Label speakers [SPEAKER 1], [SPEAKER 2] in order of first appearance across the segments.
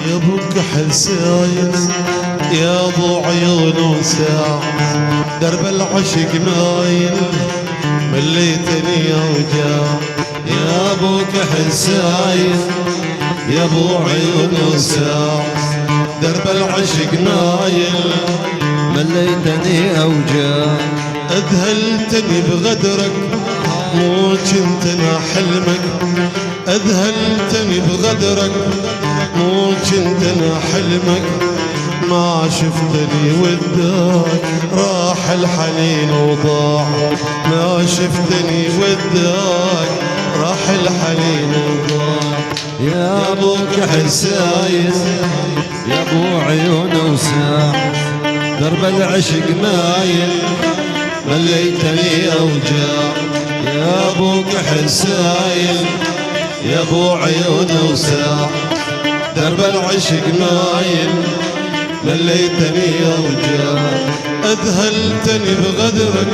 [SPEAKER 1] يا ابو كحل سايل يا ابو عيون وساع درب العشق مايل مليتني يا وجاع يا ابو كحل سايل يا ابو عيون وساع درب العشق مايل
[SPEAKER 2] مليتني اوجاع
[SPEAKER 1] اذهلتني بغدرك مو كنت انا حلمك اذهلتني بغدرك مو كنت انا حلمك ما شفتني وداك راح الحنين وضاع ما شفتني وداك راح الحنين وضاع
[SPEAKER 2] يا ابو كحل سايس يا ابو عيون وساع درب العشق مايل
[SPEAKER 1] مليتني اوجاع يا ابو كحل سايل يا ابو عيون وساع درب العشق مايل مليتني اوجاع اذهلتني بغدرك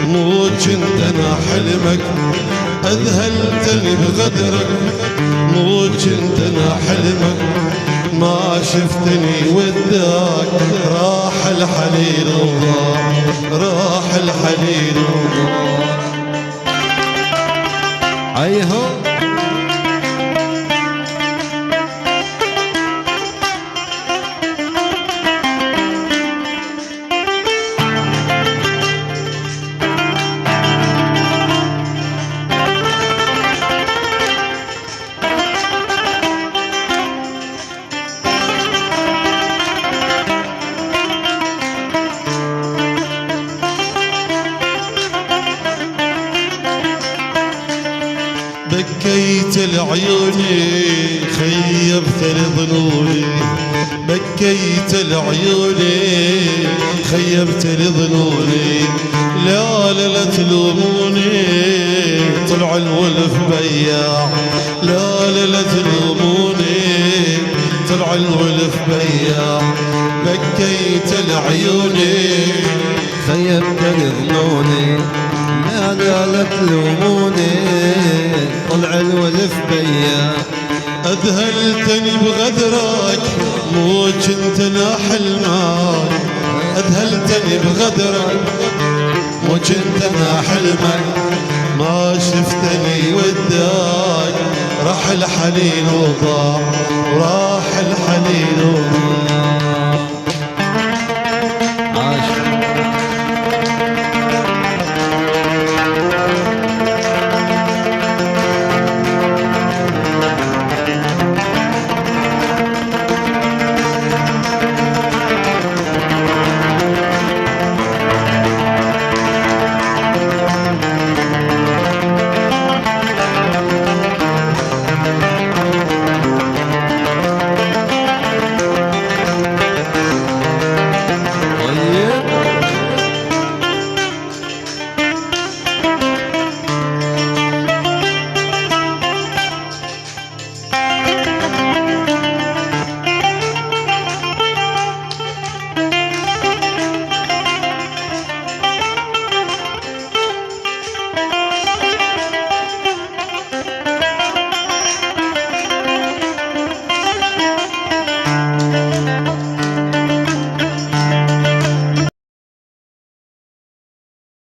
[SPEAKER 1] مو كنت انا حلمك اذهلتني بغدرك مو كنت انا حلمك ما شفتني وداك راح الحنين وضاع راح الحنين وضاع
[SPEAKER 2] عيهو
[SPEAKER 1] بكيت لعيوني خيبت لظنوني بكيت لعيوني خيبت لظنوني لا لا لا تلوموني طلع الولف بياع لا لا لا تلوموني طلع الولف بياع بكيت لعيوني
[SPEAKER 2] خيبت لظنوني لا لا لا تلوموني طلع الولف بيا
[SPEAKER 1] اذهلتني بغدرك مو كنت انا حلمك اذهلتني بغدرك مو كنت انا حلمك ما شفتني وداك راح الحنين وضاع